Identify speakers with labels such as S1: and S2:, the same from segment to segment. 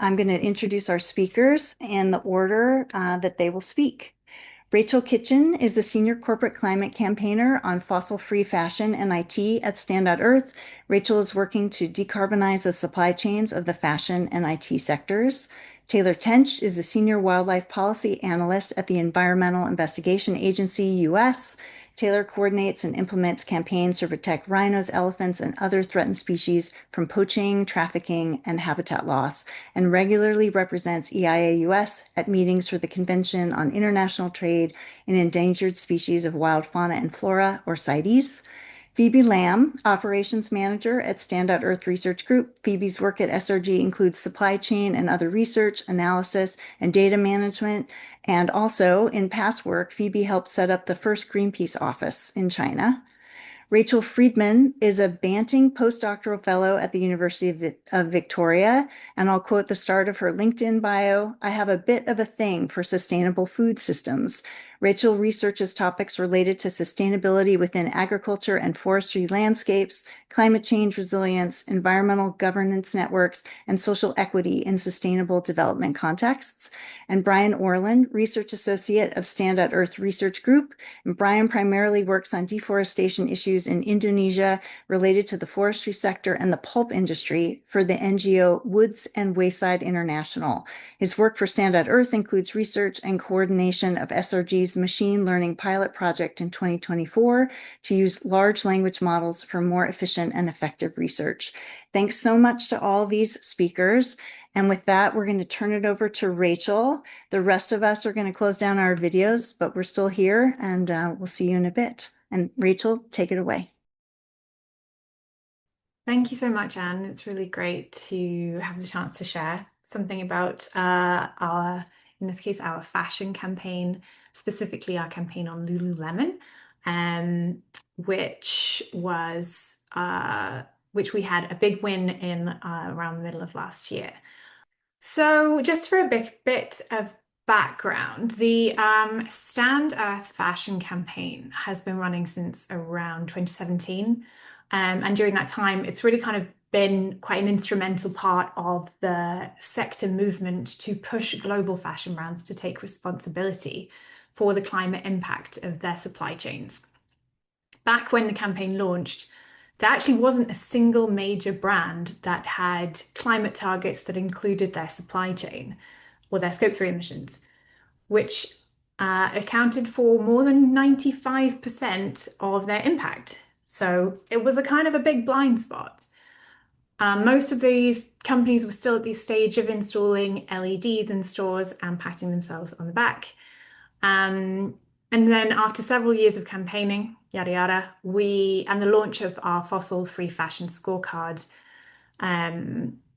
S1: I'm going to introduce our speakers in the order that they will speak. Rachel Kitchen is a senior corporate climate campaigner on fossil-free fashion and IT at Stand.earth. Rachel is working to decarbonize the supply chains of the fashion and IT sectors. Taylor Tench is a senior wildlife policy analyst at the Environmental Investigation Agency, US. Taylor coordinates and implements campaigns to protect rhinos, elephants, and other threatened species from poaching, trafficking, and habitat loss, and regularly represents EIA US at meetings for the Convention on International Trade in Endangered Species of Wild Fauna and Flora, or CITES. Phoebe Lamb, Operations Manager at Stand.earth Research Group. Phoebe's work at SRG includes supply chain and other research, analysis, and data management. And also, in past work, Phoebe helped set up the first Greenpeace office in China. Rachel Friedman is a Banting postdoctoral fellow at the University of Victoria, and I'll quote the start of her LinkedIn bio. I have a bit of a thing for sustainable food systems. Rachel researches topics related to sustainability within agriculture and forestry landscapes, climate change resilience, environmental governance networks, and social equity in sustainable development contexts. And Brian Orland, Research Associate of Stand.earth Research Group. And Brian primarily works on deforestation issues in Indonesia related to the forestry sector and the pulp industry for the NGO Woods and Wayside International. His work for Stand.earth includes research and coordination of SRG's machine learning pilot project in 2024 to use large language models for more efficient and effective research. Thanks so much to all these speakers. And with that, we're going to turn it over to Rachel. The rest of us are going to close down our videos, but we're still here, and we'll see you in a bit. And Rachel, take it away.
S2: Thank you so much, Anne. It's really great to have the chance to share something about in this case, our fashion campaign, specifically our campaign on Lululemon, which we had a big win in around the middle of last year. So just for a bit of background, the Stand Earth fashion campaign has been running since around 2017. And during that time, it's really kind of been quite an instrumental part of the sector movement to push global fashion brands to take responsibility for the climate impact of their supply chains. Back when the campaign launched, there actually wasn't a single major brand that had climate targets that included their supply chain or their Scope 3 emissions, which accounted for more than 95% of their impact. So it was a kind of a big blind spot. Most of these companies were still at the stage of installing LEDs in stores and patting themselves on the back. And then after several years of campaigning, yada yada, and the launch of our fossil-free fashion scorecard,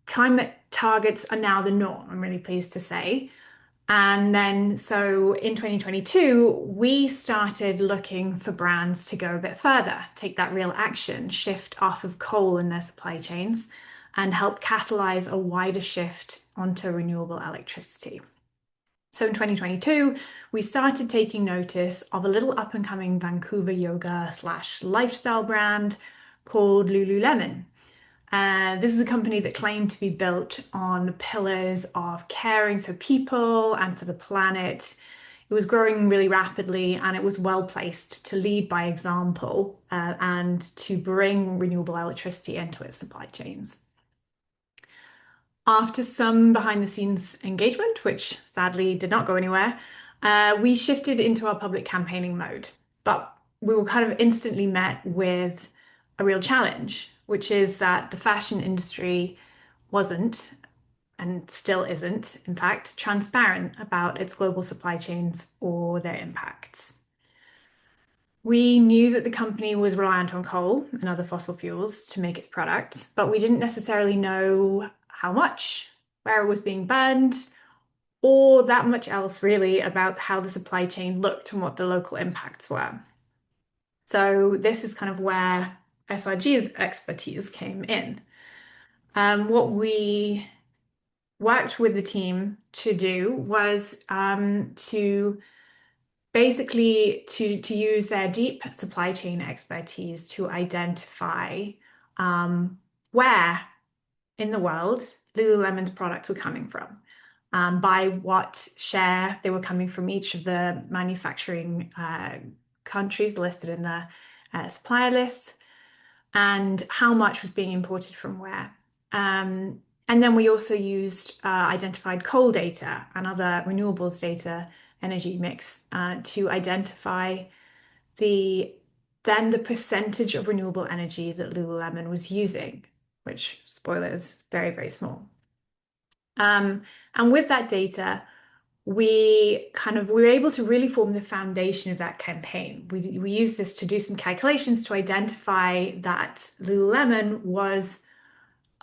S2: climate targets are now the norm, I'm really pleased to say. And then so in 2022, we started looking for brands to go a bit further, take that real action, shift off of coal in their supply chains, and help catalyze a wider shift onto renewable electricity. So in 2022, we started taking notice of a little up-and-coming Vancouver yoga/lifestyle brand called Lululemon. This is a company that claimed to be built on the pillars of caring for people and for the planet. It was growing really rapidly, and it was well placed to lead by example and to bring renewable electricity into its supply chains. After some behind the scenes engagement, which sadly did not go anywhere, we shifted into our public campaigning mode. But we were kind of instantly met with a real challenge, which is that the fashion industry wasn't, and still isn't, in fact, transparent about its global supply chains or their impacts. We knew that the company was reliant on coal and other fossil fuels to make its products, but we didn't necessarily know how much, where it was being burned, or that much else really about how the supply chain looked and what the local impacts were. So this is kind of where SRG's expertise came in. What we worked with the team to do was to basically to use their deep supply chain expertise to identify where in the world Lululemon's products were coming from, by what share they were coming from each of the manufacturing countries listed in the supplier list, and how much was being imported from where. And then we also used identified coal data and other renewables data, energy mix, to identify the the percentage of renewable energy that Lululemon was using, which, spoiler, is very, very small. And with that data, we were able to really form the foundation of that campaign. We used this to do some calculations to identify that Lululemon was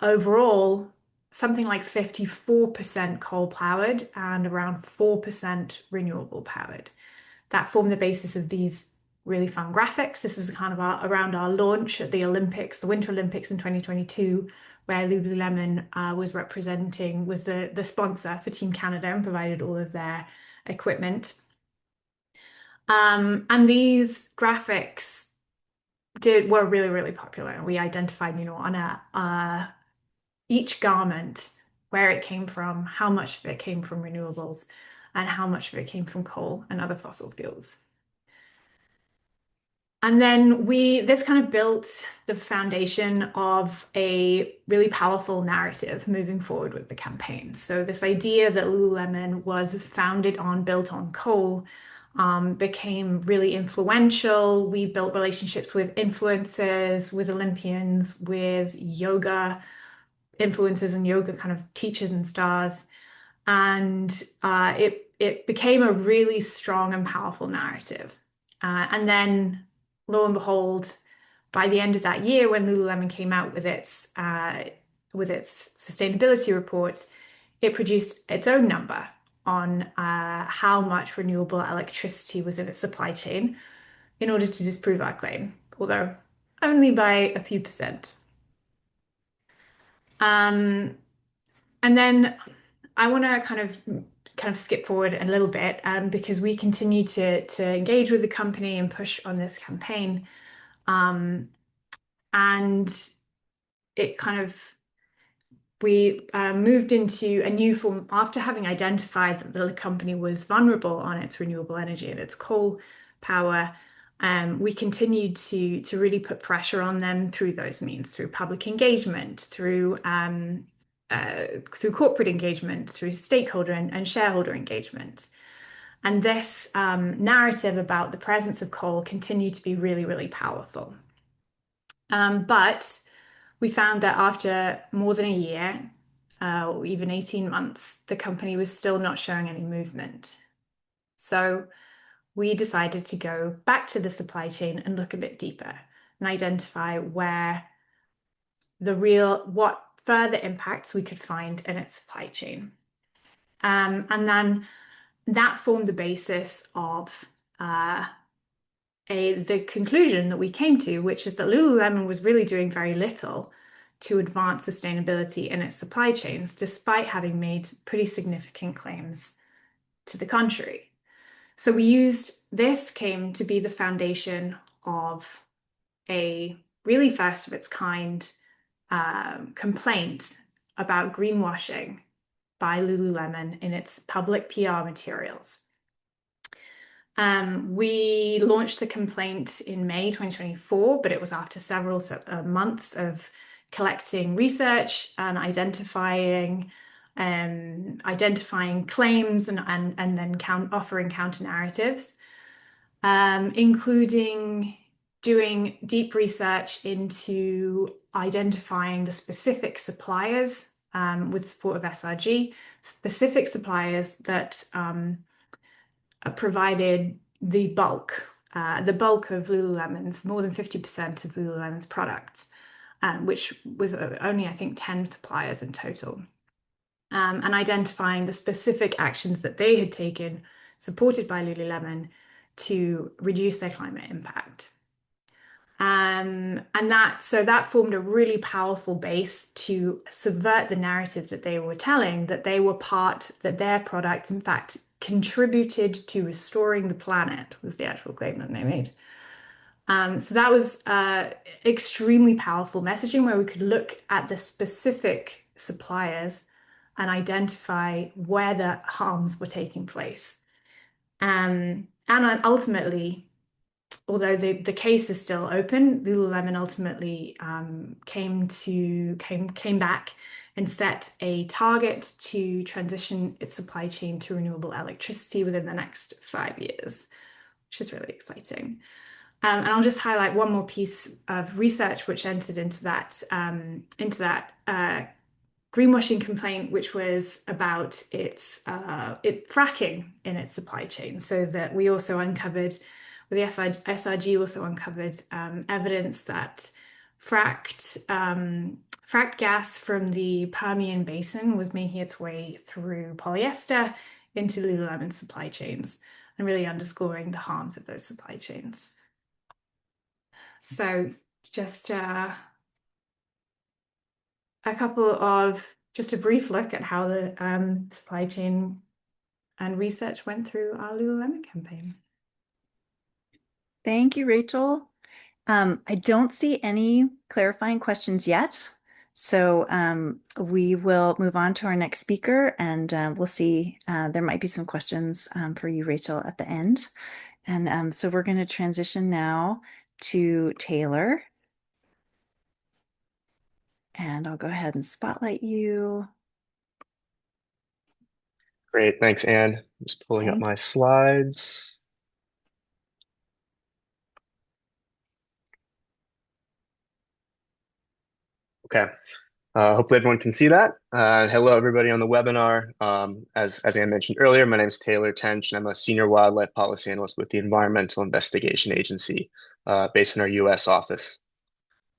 S2: overall something like 54% coal powered and around 4% renewable powered. That formed the basis of these really fun graphics. This was kind of around our launch at the Olympics, the Winter Olympics in 2022, where Lululemon was the sponsor for Team Canada and provided all of their equipment. And these graphics were really, really popular. We identified, on each garment where it came from, how much of it came from renewables, and how much of it came from coal and other fossil fuels. And then this kind of built the foundation of a really powerful narrative moving forward with the campaign. So this idea that Lululemon was built on coal, became really influential. We built relationships with influencers, with Olympians, with yoga influencers and yoga kind of teachers and stars. And it became a really strong and powerful narrative. And then lo and behold, by the end of that year, when Lululemon came out with its sustainability report, it produced its own number on how much renewable electricity was in its supply chain in order to disprove our claim, although only by a few percent. And then I want to kind of skip forward a little bit, because we continue to engage with the company and push on this campaign. And it kind of we moved into a new form after having identified that the company was vulnerable on its renewable energy and its coal power. We continued to really put pressure on them through those means, through public engagement, through corporate engagement, through stakeholder and shareholder engagement. And this narrative about the presence of coal continued to be really, really powerful. But we found that after more than a year, or even 18 months, the company was still not showing any movement. So we decided to go back to the supply chain and look a bit deeper and identify what further impacts we could find in its supply chain. And then that formed the basis of the conclusion that we came to, which is that Lululemon was really doing very little to advance sustainability in its supply chains, despite having made pretty significant claims to the contrary. So this came to be the foundation of a really first of its kind complaint about greenwashing by Lululemon in its public PR materials. We launched the complaint in May 2024, but it was after several months of collecting research and identifying claims and then offering counter narratives, including doing deep research into identifying the specific suppliers, with support of SRG, specific suppliers that provided the bulk of Lululemon's, more than 50% of Lululemon's products, which was only, I think, 10 suppliers in total. And identifying the specific actions that they had taken, supported by Lululemon, to reduce their climate impact. And that formed a really powerful base to subvert the narrative that they were telling, that their products, in fact, contributed to restoring the planet, was the actual claim that they made. So that was extremely powerful messaging, where we could look at the specific suppliers and identify where the harms were taking place. And ultimately, although the case is still open, Lululemon ultimately came back and set a target to transition its supply chain to renewable electricity within the next 5 years, which is really exciting. And I'll just highlight one more piece of research which entered into that greenwashing complaint, which was about it fracking in its supply chain. So that we also uncovered, with the SRG also uncovered evidence that fracked gas from the Permian Basin was making its way through polyester into Lululemon supply chains and really underscoring the harms of those supply chains. So just just a brief look at how the supply chain and research went through our Lululemon campaign.
S1: Thank you, Rachel. I don't see any clarifying questions yet. So we will move on to our next speaker, and we'll see. There might be some questions for you, Rachel, at the end. And so we're going to transition now to Taylor. And I'll go ahead and spotlight you.
S3: Great, thanks, Anne. Just pulling up my slides. Okay, hopefully everyone can see that. Hello, everybody on the webinar. As Anne mentioned earlier, my name is Taylor Tench, and I'm a senior wildlife policy analyst with the Environmental Investigation Agency based in our US office.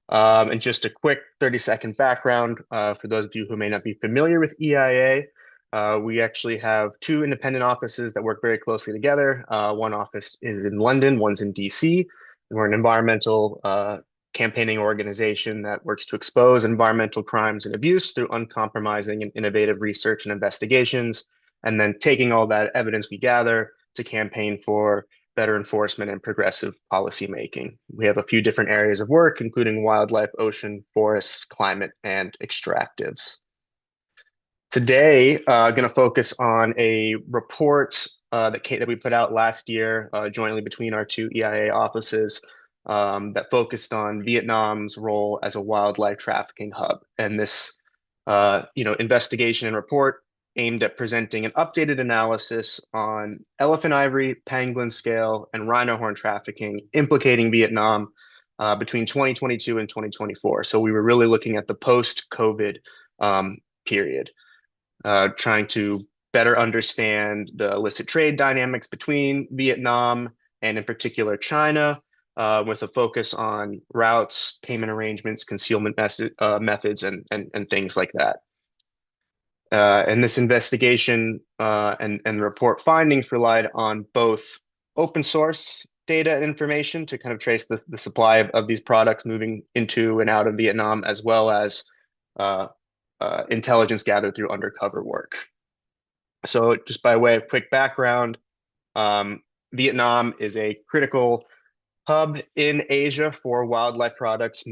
S3: And just a quick 30-second background for those of you who may not be familiar with EIA. We actually have two independent offices that work very closely together. One office is in London, one's in DC. And we're an environmental campaigning organization that works to expose environmental crimes and abuse through uncompromising and innovative research and investigations, and then taking all that evidence we gather to campaign for better enforcement and progressive policy making. We have a few different areas of work, including wildlife, ocean, forests, climate, and extractives. Today, going to focus on a report that we put out last year jointly between our two EIA offices that focused on Vietnam's role as a wildlife trafficking hub. And this investigation and report aimed at presenting an updated analysis on elephant ivory, pangolin scale, and rhino horn trafficking implicating Vietnam between 2022 and 2024. So we were really looking at the post-COVID period, trying to better understand the illicit trade dynamics between Vietnam and in particular China, with a focus on routes, payment arrangements, concealment methods, and things like that. And this investigation and report findings relied on both open source data and information to kind of trace the supply of these products moving into and out of Vietnam, as well as intelligence gathered through undercover work. So just by way of quick background, Vietnam is a critical hub in Asia for wildlife products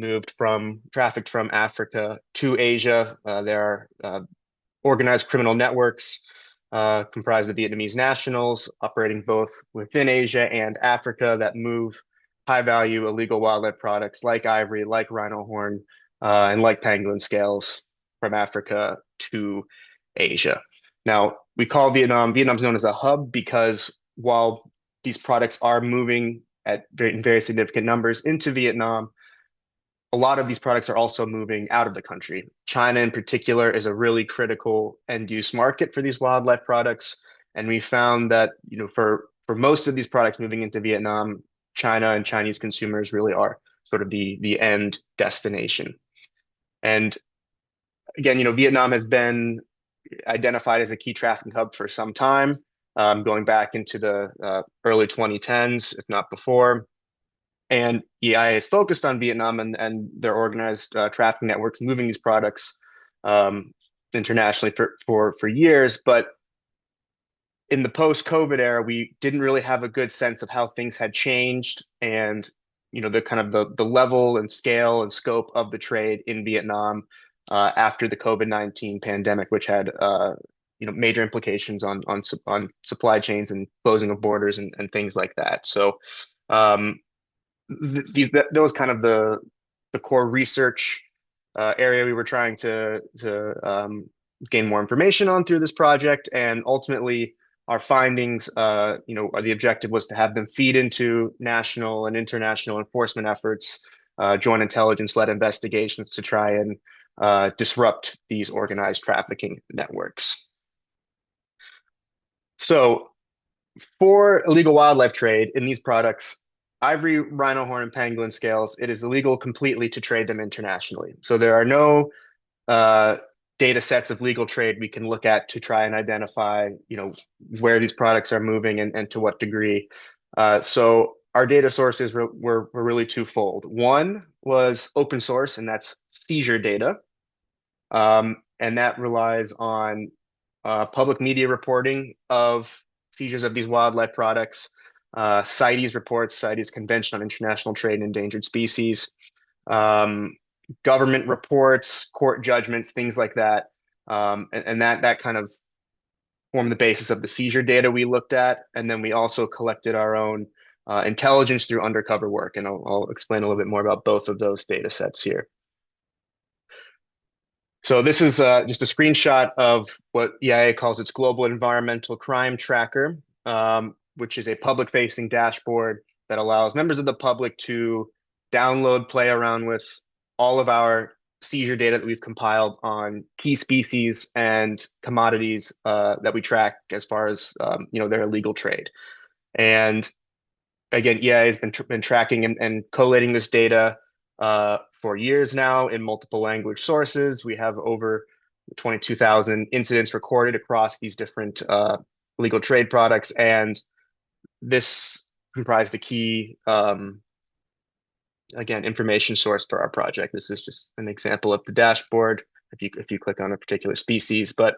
S3: trafficked from Africa to Asia. There are organized criminal networks comprised of Vietnamese nationals operating both within Asia and Africa that move high-value illegal wildlife products like ivory, like rhino horn, and like pangolin scales from Africa to Asia. Now, we call Vietnam's known as a hub because while these products are moving in very significant numbers into Vietnam, a lot of these products are also moving out of the country. China in particular is a really critical end-use market for these wildlife products. And we found that, for most of these products moving into Vietnam, China and Chinese consumers really are sort of the end destination. And again, Vietnam has been identified as a key trafficking hub for some time, going back into the early 2010s, if not before. And EIA is focused on Vietnam and their organized trafficking networks moving these products internationally for years. But in the post-COVID era, we didn't really have a good sense of how things had changed and the kind of the level and scale and scope of the trade in Vietnam after the COVID-19 pandemic, which had major implications on supply chains and closing of borders and things like that. So that was kind of the core research area we were trying to gain more information on through this project, and ultimately our findings, the objective was to have them feed into national and international enforcement efforts, joint intelligence-led investigations to try and disrupt these organized trafficking networks. So for illegal wildlife trade in these products, ivory, rhino horn, and pangolin scales, it is illegal completely to trade them internationally. So there are no data sets of legal trade we can look at to try and identify, where these products are moving and to what degree. So our data sources were really twofold. One was open source, and that's seizure data. And that relies on public media reporting of seizures of these wildlife products, CITES reports, CITES Convention on International Trade in Endangered Species, government reports, court judgments, things like that. And that kind of formed the basis of the seizure data we looked at. And then we also collected our own intelligence through undercover work. And I'll explain a little bit more about both of those data sets here. So this is just a screenshot of what EIA calls its Global Environmental Crime Tracker, which is a public-facing dashboard that allows members of the public to download, play around with all of our seizure data that we've compiled on key species and commodities that we track as far as their illegal trade. And again, EIA has been tracking and collating this data for years now in multiple language sources. We have over 22,000 incidents recorded across these different illegal trade products, and this comprised a key, again, information source for our project. This is just an example of the dashboard if you click on a particular species. But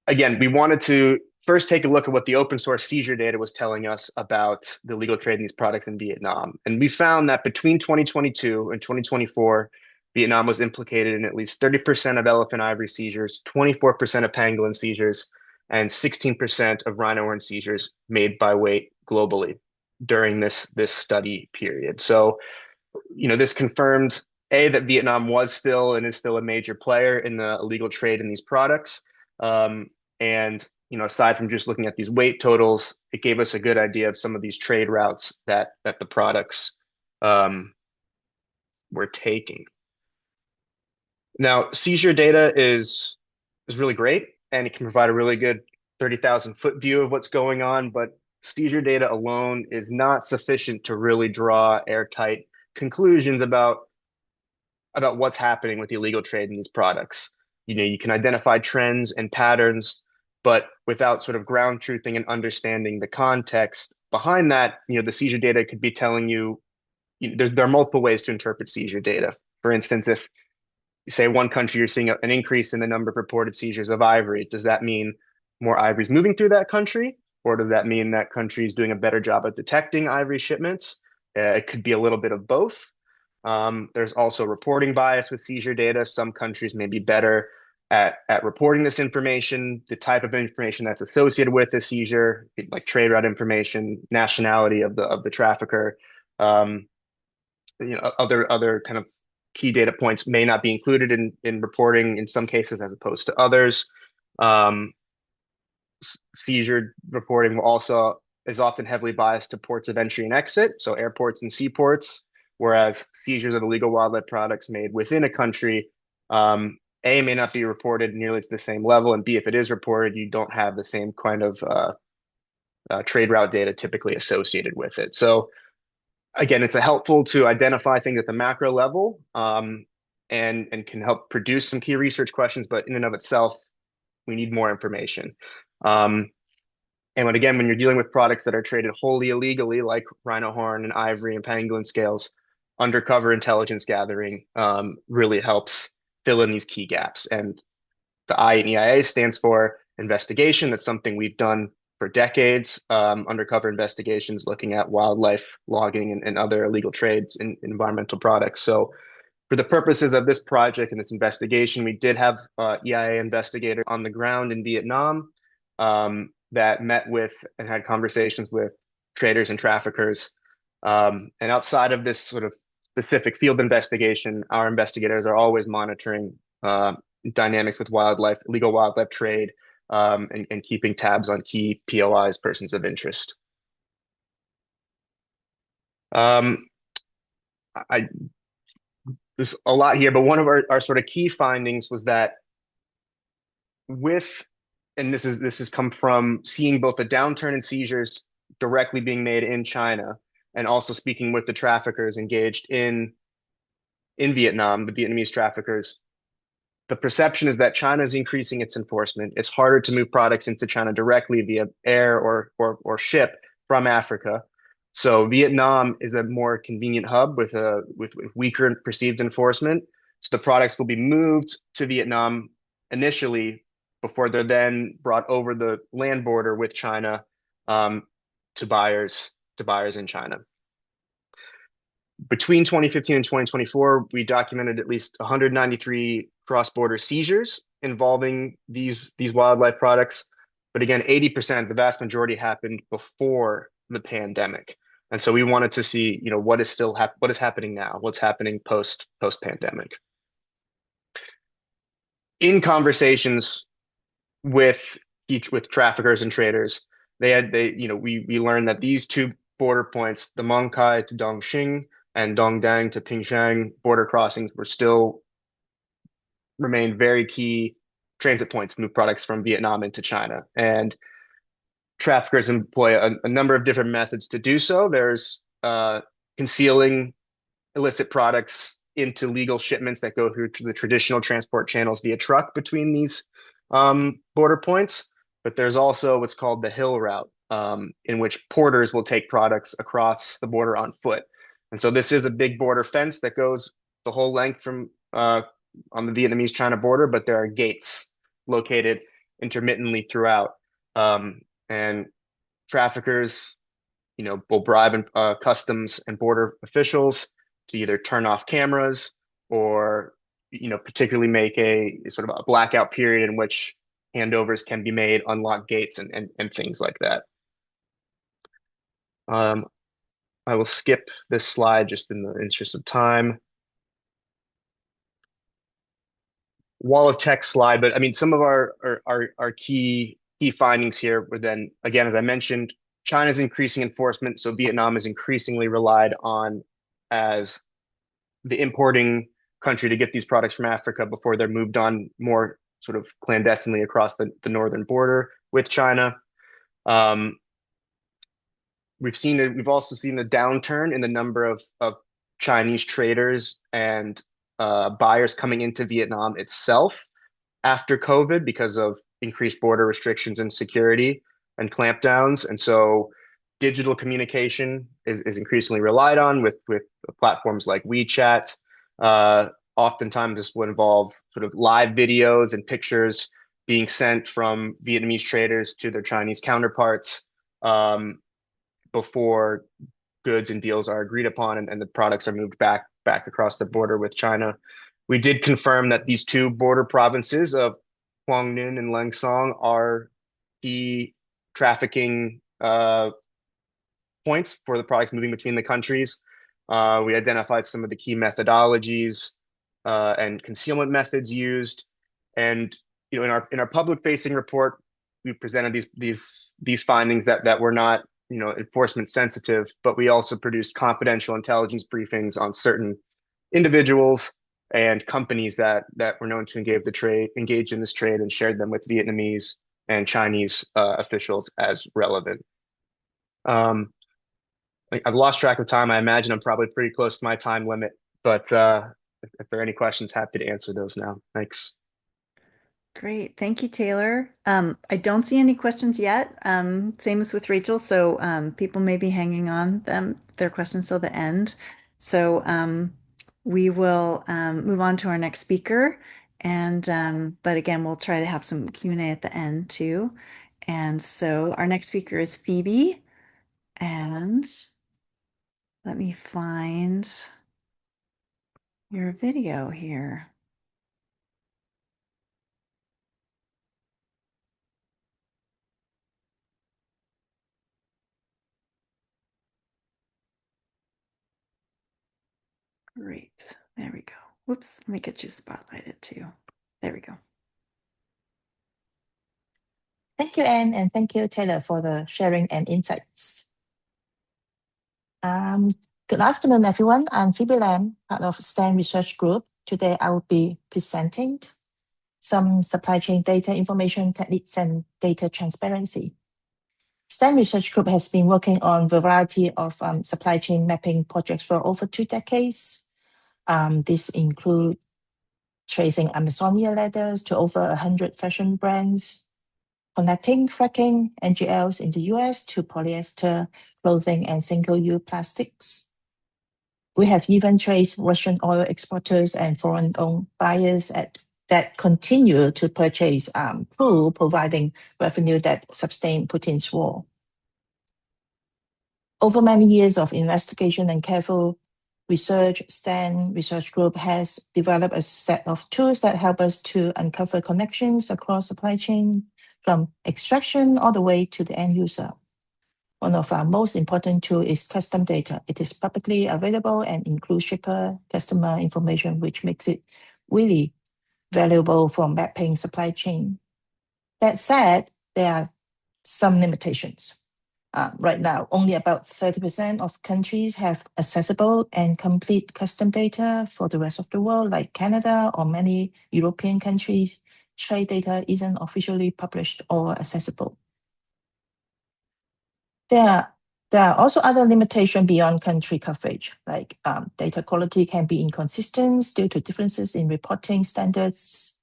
S3: again, we wanted to first take a look at what the open source seizure data was telling us about the illegal trade in these products in Vietnam. And we found that between 2022 and 2024, Vietnam was implicated in at least 30% of elephant ivory seizures, 24% of pangolin seizures, and 16% of rhino horn seizures made by weight globally during this study period. So, this confirmed that Vietnam was still and is still a major player in the illegal trade in these products. And aside from just looking at these weight totals, it gave us a good idea of some of these trade routes that the products were taking. Now, seizure data is really great, and it can provide a really good 30,000-foot view of what's going on, but seizure data alone is not sufficient to really draw airtight conclusions about what's happening with the illegal trade in these products. You can identify trends and patterns, but without sort of ground truthing and understanding the context behind that, the seizure data could be telling you, there are multiple ways to interpret seizure data. For instance, if you say one country, you're seeing an increase in the number of reported seizures of ivory, does that mean more ivory is moving through that country? Or does that mean that country is doing a better job at detecting ivory shipments? It could be a little bit of both. There's also reporting bias with seizure data. Some countries may be better at reporting this information, the type of information that's associated with the seizure, like trade route information, nationality of the trafficker. Other kind of key data points may not be included in reporting in some cases as opposed to others. Seizure reporting is often heavily biased to ports of entry and exit, so airports and seaports, whereas seizures of illegal wildlife products made within a country, A, may not be reported nearly to the same level, and B, if it is reported, you don't have the same kind of trade route data typically associated with it. So again, it's helpful to identify things at the macro level, and can help produce some key research questions, but in and of itself, we need more information. And when you're dealing with products that are traded wholly illegally, like rhino horn and ivory and pangolin scales, undercover intelligence gathering really helps fill in these key gaps. And the I in EIA stands for investigation. That's something we've done for decades, undercover investigations looking at wildlife logging and other illegal trades in environmental products. So For the purposes of this project and this investigation, we did have EIA investigators on the ground in Vietnam that met with and had conversations with traders and traffickers. And outside of this sort of specific field investigation, our investigators are always monitoring dynamics with wildlife, illegal wildlife trade, and keeping tabs on key POIs, persons of interest. I There's a lot here, but one of our sort of key findings was that with, and this has come from seeing both the downturn in seizures directly being made in China, and also speaking with the traffickers engaged in Vietnam, the Vietnamese traffickers. The perception is that China is increasing its enforcement. It's harder to move products into China directly via air or ship from Africa. So Vietnam is a more convenient hub with weaker perceived enforcement. So the products will be moved to Vietnam initially before they're then brought over the land border with China to buyers in China. Between 2015 and 2024, we documented at least 193 cross-border seizures involving these wildlife products. But again, 80%, the vast majority happened before the pandemic. And so we wanted to see, what is happening now, what's happening post pandemic. In conversations with traffickers and traders, we learned that these two border points, the Mong Kai to Dongxing and Dongdang to Pingshan border crossings, remained very key transit points to move products from Vietnam into China. And traffickers employ a number of different methods to do so. There's concealing illicit products into legal shipments that go through to the traditional transport channels via truck between these border points. But there's also what's called the hill route, in which porters will take products across the border on foot. And so this is a big border fence that goes the whole length from on the Vietnamese-China border, but there are gates located intermittently throughout. And traffickers, will bribe customs and border officials to either turn off cameras or, particularly make a sort of a blackout period in which handovers can be made, unlock gates, and things like that. I will skip this slide just in the interest of time. Wall of text slide, but I mean, some of our key findings here were then, again, as I mentioned, China's increasing enforcement, so Vietnam is increasingly relied on as the importing country to get these products from Africa before they're moved on more sort of clandestinely across the northern border with China. We've also seen a downturn in the number of Chinese traders and buyers coming into Vietnam itself after COVID because of increased border restrictions and security and clampdowns. And so digital communication is increasingly relied on with platforms like WeChat. Oftentimes this will involve sort of live videos and pictures being sent from Vietnamese traders to their Chinese counterparts before goods and deals are agreed upon and the products are moved back across the border with China. We did confirm that these two border provinces of Quang Ninh and Lang Song are key trafficking points for the products moving between the countries. We identified some of the key methodologies and concealment methods used, and in our public facing report, we presented these findings that were not enforcement sensitive, but we also produced confidential intelligence briefings on certain individuals and companies that were known to engage in this trade and shared them with Vietnamese and Chinese officials as relevant. I've lost track of time. I imagine I'm probably pretty close to my time limit, but if there are any questions, happy to answer those now. Thanks.
S1: Great. Thank you, Taylor. I don't see any questions yet. Same as with Rachel. So people may be hanging on their questions till the end. So we will move on to our next speaker. But again, we'll try to have some Q&A at the end too. And so our next speaker is Phoebe. And let me find your video here. Great. There we go. Whoops, let me get you spotlighted too. There we go.
S4: Thank you, Anne, and thank you, Taylor, for the sharing and insights. Good afternoon, everyone. I'm Phoebe Lam, part of Stand Research Group. Today, I will be presenting some supply chain data information techniques and data transparency. Stand Research Group has been working on a variety of supply chain mapping projects for over 2 decades. This includes tracing Amazonia leathers to over 100 fashion brands, connecting fracking NGLs in the US to polyester clothing and single-use plastics. We have even traced Russian oil exporters and foreign-owned buyers that continue to purchase crude, providing revenue that sustain Putin's war. Over many years of investigation and careful research, Stand Research Group has developed a set of tools that help us to uncover connections across supply chain, from extraction all the way to the end user. One of our most important tools is custom data. It is publicly available and includes shipper, customer information, which makes it really valuable for mapping supply chain. That said, there are some limitations. Right now, only about 30% of countries have accessible and complete custom data. For the rest of the world, like Canada or many European countries, trade data isn't officially published or accessible. There are also other limitations beyond country coverage, like data quality can be inconsistent due to differences in reporting standards,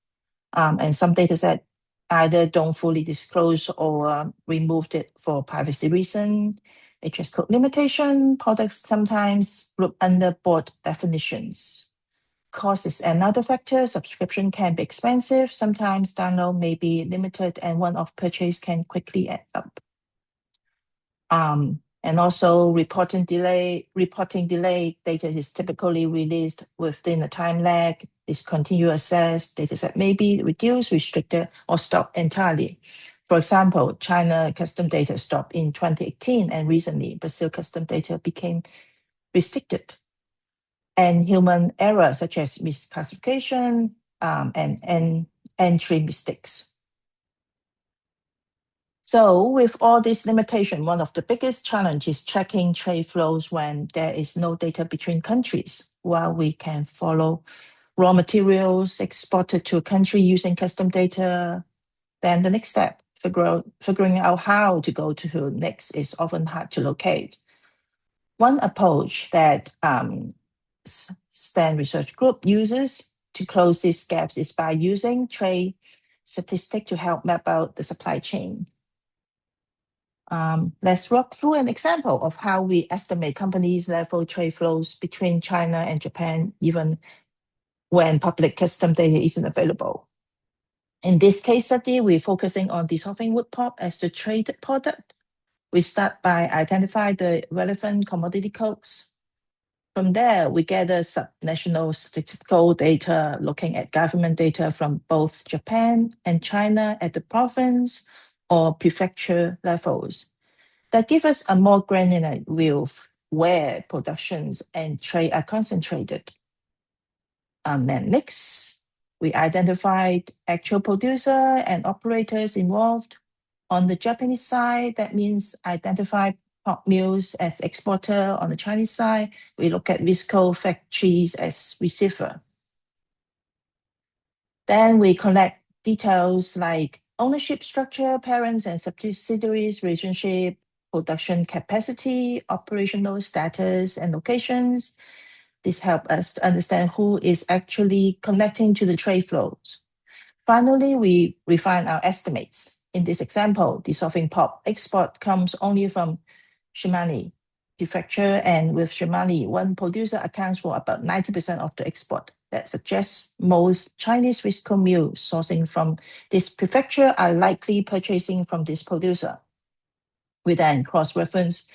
S4: and some data sets either don't fully disclose or removed it for privacy reasons. HS code limitation, products sometimes group under broad definitions. Cost is another factor. Subscription can be expensive. Sometimes download may be limited and one-off purchase can quickly add up. And also reporting delay data is typically released within a time lag. Discontinued access dataset may be reduced, restricted, or stopped entirely. For example, China custom data stopped in 2018, and recently Brazil custom data became restricted. And human errors such as misclassification and entry mistakes. So with all these limitations, one of the biggest challenges is tracking trade flows when there is no data between countries. While we can follow raw materials exported to a country using custom data, then the next step, figuring out how to go to next, is often hard to locate. One approach that Stand Research Group uses to close these gaps is by using trade statistics to help map out the supply chain. Let's walk through an example of how we estimate companies' level trade flows between China and Japan, even when public custom data isn't available. In this case study, we're focusing on dissolving wood pulp as the traded product. We start by identifying the relevant commodity codes. From there, we gather subnational statistical data, looking at government data from both Japan and China at the province or prefecture levels. That give us a more granular view of where productions and trade are concentrated. Then next, we identified actual producer and operators involved. On the Japanese side, that means identify pulp mills as exporter. On the Chinese side, we look at viscose factories as receiver. Then we collect details like ownership structure, parents and subsidiaries relationship, production capacity, operational status, and locations. This helps us to understand who is actually connecting to the trade flows. Finally, we refine our estimates. In this example, dissolving pulp export comes only from Shimane prefecture, and with Shimane, one producer accounts for about 90% of the export. That suggests most Chinese viscose mills sourcing from this prefecture are likely purchasing from this producer. We then cross-reference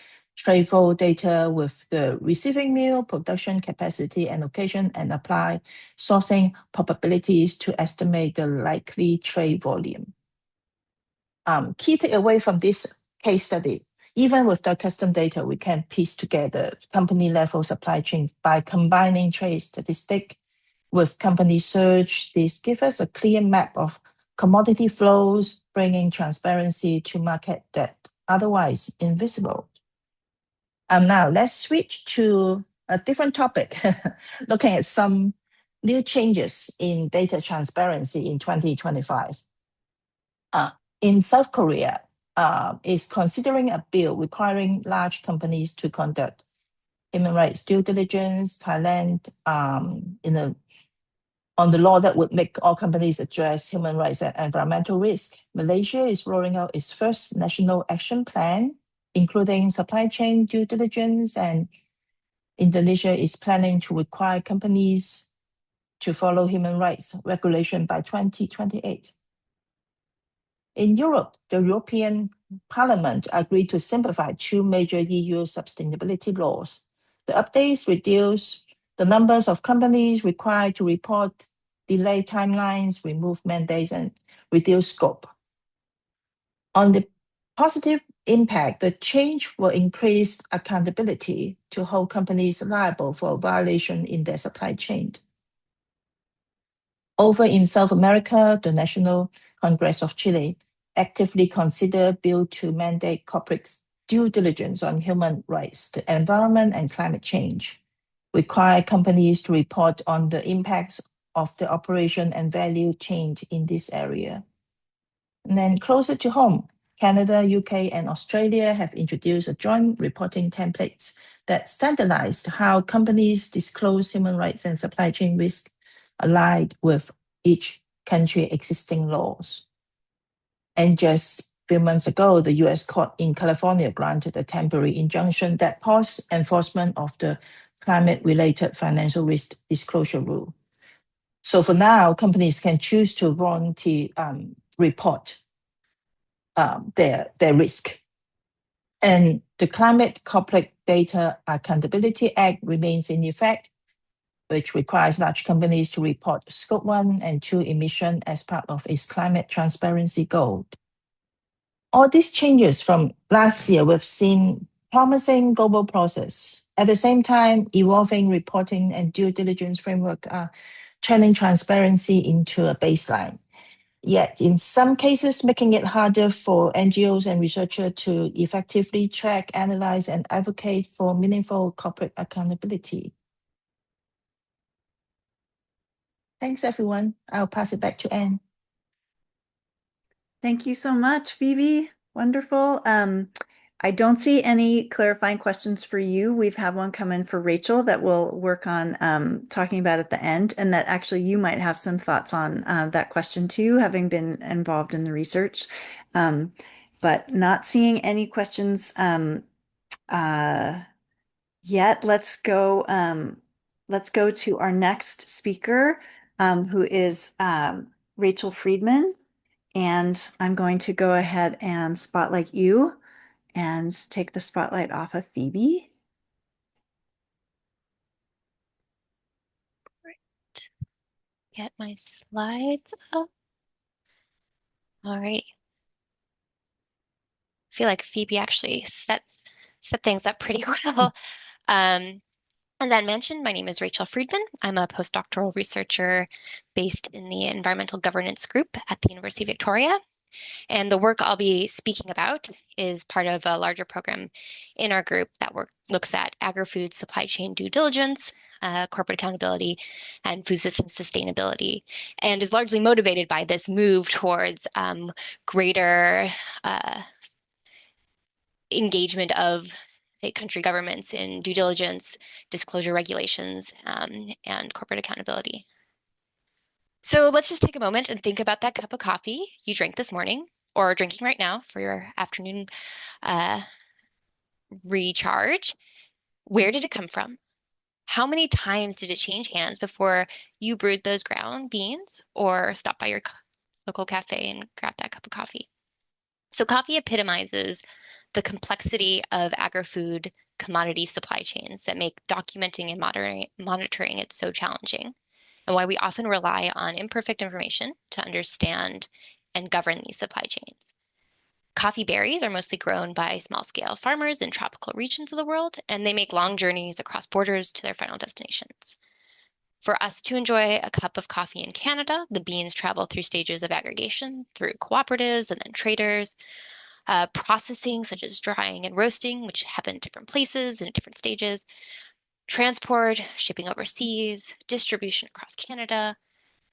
S4: trade flow data with the receiving mill, production capacity and location, and apply sourcing probabilities to estimate the likely trade volume. Key takeaway from this case study, even with the custom data, we can piece together company-level supply chain by combining trade statistic with company search. This gives us a clear map of commodity flows, bringing transparency to market that otherwise invisible. Now let's switch to a different topic, looking at some new changes in data transparency in 2025. In South Korea, is considering a bill requiring large companies to conduct human rights due diligence. Thailand, on the law that would make all companies address human rights and environmental risk. Malaysia is rolling out its first national action plan, including supply chain due diligence, and Indonesia is planning to require companies to follow human rights regulation by 2028. In Europe, the European Parliament agreed to simplify two major EU sustainability laws. The updates reduce the numbers of companies required to report, delay timelines, remove mandates, and reduce scope. On the positive impact, the change will increase accountability to hold companies liable for violation in their supply chain. Over in South America, the National Congress of Chile actively consider bill to mandate corporate due diligence on human rights, the environment, and climate change, require companies to report on the impacts of the operation and value chain in this area. And then closer to home, Canada, UK, and Australia have introduced a joint reporting templates that standardized how companies disclose human rights and supply chain risk aligned with each country existing laws. And just a few months ago, the US court in California granted a temporary injunction that paused enforcement of the climate-related financial risk disclosure rule. So for now, companies can choose to voluntarily report their risk. And the Climate Corporate Data Accountability Act remains in effect, which requires large companies to report Scope 1 and 2 emission as part of its climate transparency goal. All these changes from last year, we've seen promising global process. At the same time, evolving reporting and due diligence framework are turning transparency into a baseline. Yet, in some cases, making it harder for NGOs and researchers to effectively track, analyze, and advocate for meaningful corporate accountability. Thanks, everyone. I'll pass it back to Anne.
S1: Thank you so much, Phoebe. Wonderful. I don't see any clarifying questions for you. We've had one come in for Rachel that we'll work on talking about at the end, and that actually you might have some thoughts on that question too, having been involved in the research. But not seeing any questions yet. Let's go to our next speaker, who is Rachel Friedman. And I'm going to go ahead and spotlight you and take the spotlight off of Phoebe.
S5: Right. Get my slides up. All right. I feel like Phoebe actually set things up pretty well. As I mentioned, my name is Rachel Friedman. I'm a postdoctoral researcher based in the Environmental Governance Group at the University of Victoria. And the work I'll be speaking about is part of a larger program in our group that looks at agri-food supply chain due diligence, corporate accountability, and food system sustainability, and is largely motivated by this move towards greater engagement of country governments in due diligence, disclosure regulations, and corporate accountability. So let's just take a moment and think about that cup of coffee you drank this morning or drinking right now for your afternoon recharge. Where did it come from? How many times did it change hands before you brewed those ground beans or stopped by your local cafe and grabbed that cup of coffee? So coffee epitomizes the complexity of agri-food commodity supply chains that make documenting and monitoring it so challenging, and why we often rely on imperfect information to understand and govern these supply chains. Coffee berries are mostly grown by small-scale farmers in tropical regions of the world, and they make long journeys across borders to their final destinations. For us to enjoy a cup of coffee in Canada, the beans travel through stages of aggregation, through cooperatives and then traders, processing such as drying and roasting, which happen in different places and at different stages, transport, shipping overseas, distribution across Canada,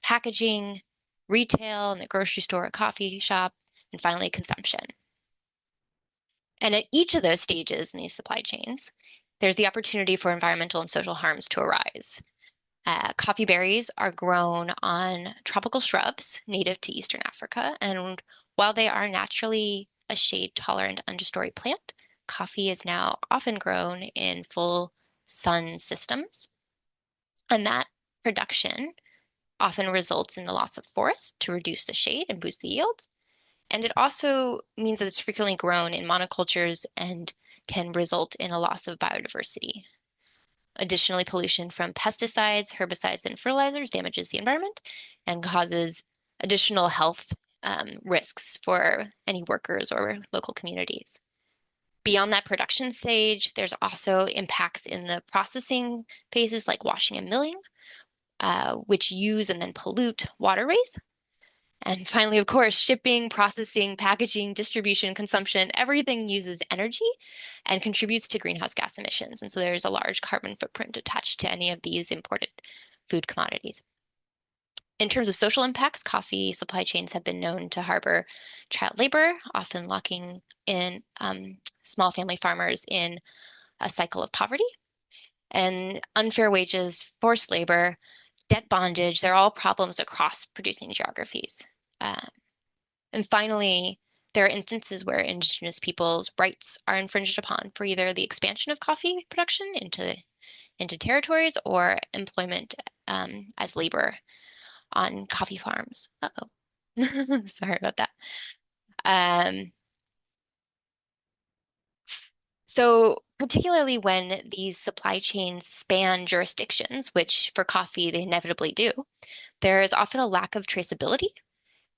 S5: packaging, retail in the grocery store or coffee shop, and finally consumption. And at each of those stages in these supply chains, there's the opportunity for environmental and social harms to arise. Coffee berries are grown on tropical shrubs native to Eastern Africa, and while they are naturally a shade-tolerant understory plant, coffee is now often grown in full sun systems, and that production often results in the loss of forest to reduce the shade and boost the yields. And it also means that it's frequently grown in monocultures and can result in a loss of biodiversity. Additionally, pollution from pesticides, herbicides, and fertilizers damages the environment and causes additional health risks for any workers or local communities. Beyond that production stage, there's also impacts in the processing phases like washing and milling, which use and then pollute waterways. And finally, of course, shipping, processing, packaging, distribution, consumption, everything uses energy and contributes to greenhouse gas emissions. And so there's a large carbon footprint attached to any of these imported food commodities. In terms of social impacts, coffee supply chains have been known to harbor child labor, often locking in small family farmers in a cycle of poverty. And unfair wages, forced labor, debt bondage, they're all problems across producing geographies. And finally, there are instances where Indigenous peoples' rights are infringed upon for either the expansion of coffee production into territories or employment as labor on coffee farms. Uh-oh. Sorry about that. So particularly when these supply chains span jurisdictions, which for coffee they inevitably do, there is often a lack of traceability,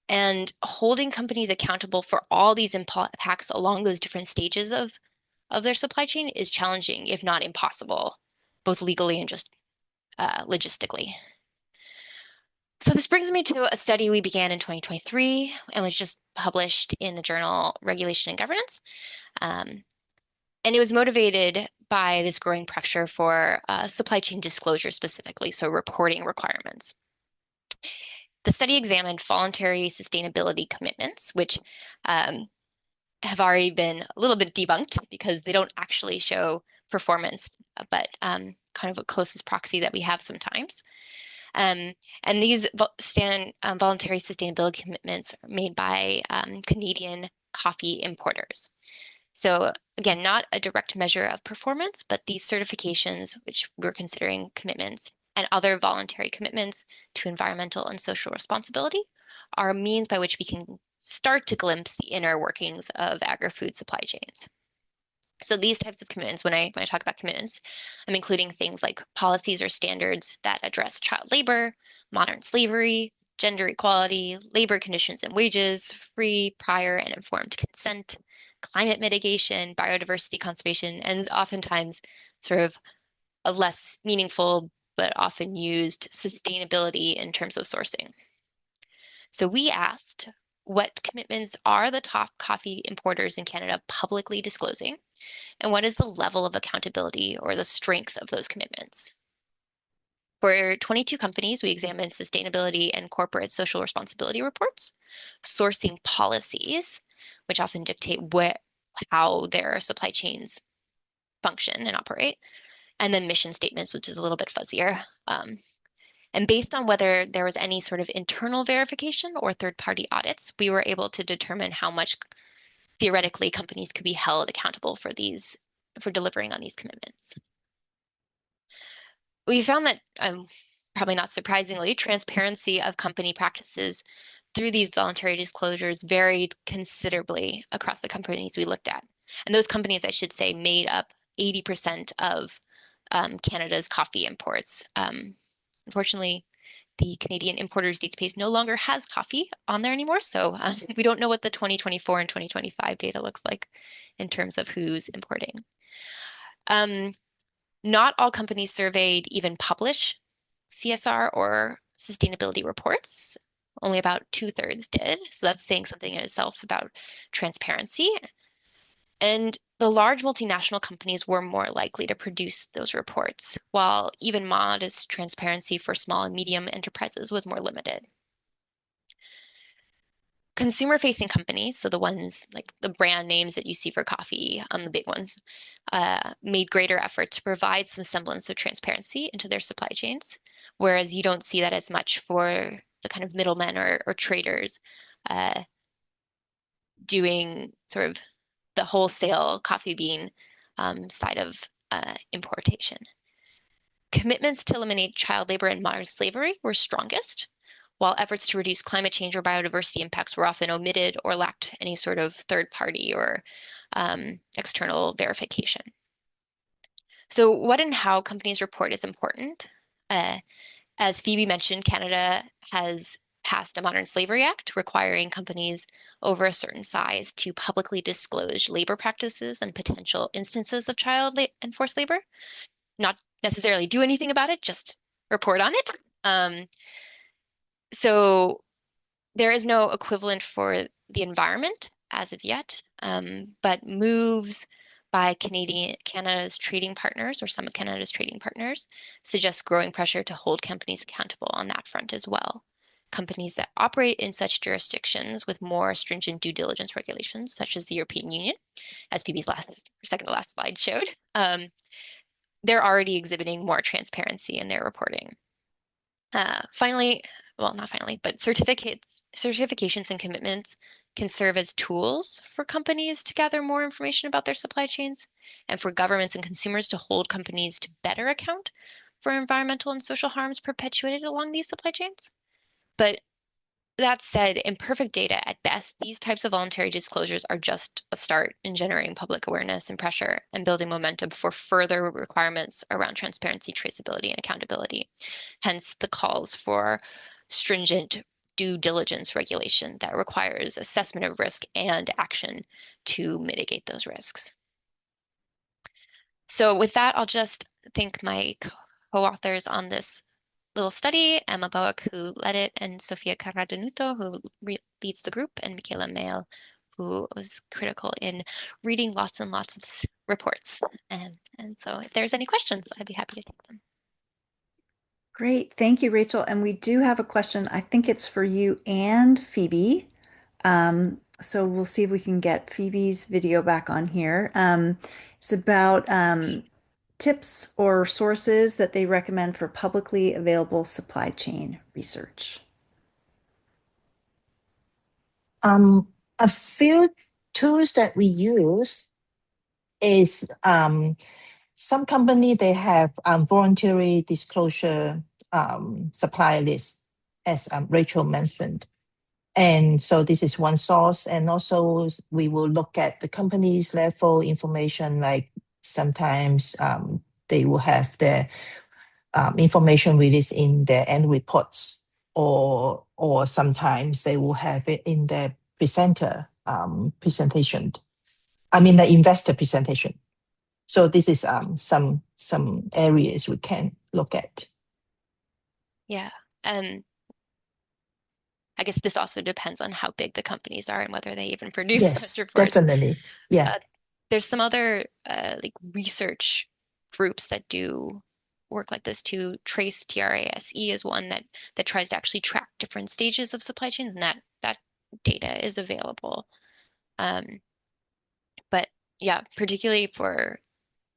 S5: and holding companies accountable for all these impacts along those different stages of their supply chain is challenging, if not impossible, both legally and just logistically. So this brings me to a study we began in 2023 and was just published in the journal Regulation and Governance. And it was motivated by this growing pressure for supply chain disclosure specifically, so reporting requirements. The study examined voluntary sustainability commitments, which have already been a little bit debunked because they don't actually show performance, but kind of a closest proxy that we have sometimes. And these voluntary sustainability commitments are made by Canadian coffee importers. So again, not a direct measure of performance, but these certifications, which we're considering commitments, and other voluntary commitments to environmental and social responsibility are a means by which we can start to glimpse the inner workings of agri-food supply chains. So these types of commitments, when I talk about commitments, I'm including things like policies or standards that address child labor, modern slavery, gender equality, labor conditions and wages, free, prior, and informed consent, climate mitigation, biodiversity conservation, and oftentimes sort of a less meaningful but often used sustainability in terms of sourcing. So we asked, what commitments are the top coffee importers in Canada publicly disclosing? And what is the level of accountability or the strength of those commitments? For 22 companies, we examined sustainability and corporate social responsibility reports, sourcing policies, which often dictate how their supply chains function and operate, and then mission statements, which is a little bit fuzzier. And based on whether there was any sort of internal verification or third-party audits, we were able to determine how much theoretically companies could be held accountable for delivering on these commitments. We found that, probably not surprisingly, transparency of company practices through these voluntary disclosures varied considerably across the companies we looked at. And those companies, I should say, made up 80% of Canada's coffee imports. Unfortunately, the Canadian Importers Database no longer has coffee on there anymore, so we don't know what the 2024 and 2025 data looks like in terms of who's importing. Not all companies surveyed even publish CSR or sustainability reports. Only about 2/3 did. So that's saying something in itself about transparency. And the large multinational companies were more likely to produce those reports, while even modest transparency for small and medium enterprises was more limited. Consumer-facing companies, so the ones like the brand names that you see for coffee, the big ones, made greater effort to provide some semblance of transparency into their supply chains, whereas you don't see that as much for the kind of middlemen or traders doing sort of the wholesale coffee bean side of importation. Commitments to eliminate child labor and modern slavery were strongest, while efforts to reduce climate change or biodiversity impacts were often omitted or lacked any sort of third party or external verification. So what and how companies report is important. As Phoebe mentioned, Canada has passed a Modern Slavery Act requiring companies over a certain size to publicly disclose labor practices and potential instances of child and forced labor. Not necessarily do anything about it, just report on it. So there is no equivalent for the environment as of yet, but moves by Canada's trading partners, or some of Canada's trading partners, suggest growing pressure to hold companies accountable on that front as well. Companies that operate in such jurisdictions with more stringent due diligence regulations, such as the European Union, as Phoebe's second to last slide showed, they're already exhibiting more transparency in their reporting. Finally, well, not finally, but certifications and commitments can serve as tools for companies to gather more information about their supply chains and for governments and consumers to hold companies to better account for environmental and social harms perpetuated along these supply chains. But that said, imperfect data at best, these types of voluntary disclosures are just a start in generating public awareness and pressure and building momentum for further requirements around transparency, traceability, and accountability. Hence the calls for stringent due diligence regulation that requires assessment of risk and action to mitigate those risks. So with that, I'll just thank my co-authors on this little study, Emma Boak, who led it, and Sofia Carradenuto, who leads the group, and Michaela Mail, who was critical in reading lots and lots of reports. And so if there's any questions, I'd be happy to take them.
S1: Great. Thank you, Rachel. And we do have a question. I think it's for you and Phoebe. So we'll see if we can get Phoebe's video back on here. It's about tips or sources that they recommend for publicly available supply chain research.
S4: A few tools that we use is some company, they have voluntary disclosure supply list, as Rachel mentioned. And so this is one source. And also we will look at the company's level information, like sometimes they will have their information released in their end reports, or sometimes they will have it in their presentation. I mean, the investor presentation. So this is some areas we can look at.
S5: Yeah. I guess this also depends on how big the companies are and whether they even produce such reports.
S4: Definitely. Yeah.
S5: There's some other like research groups that do work like this too. Trace, TRASE, is one that tries to actually track different stages of supply chains, and that data is available. But yeah, particularly for,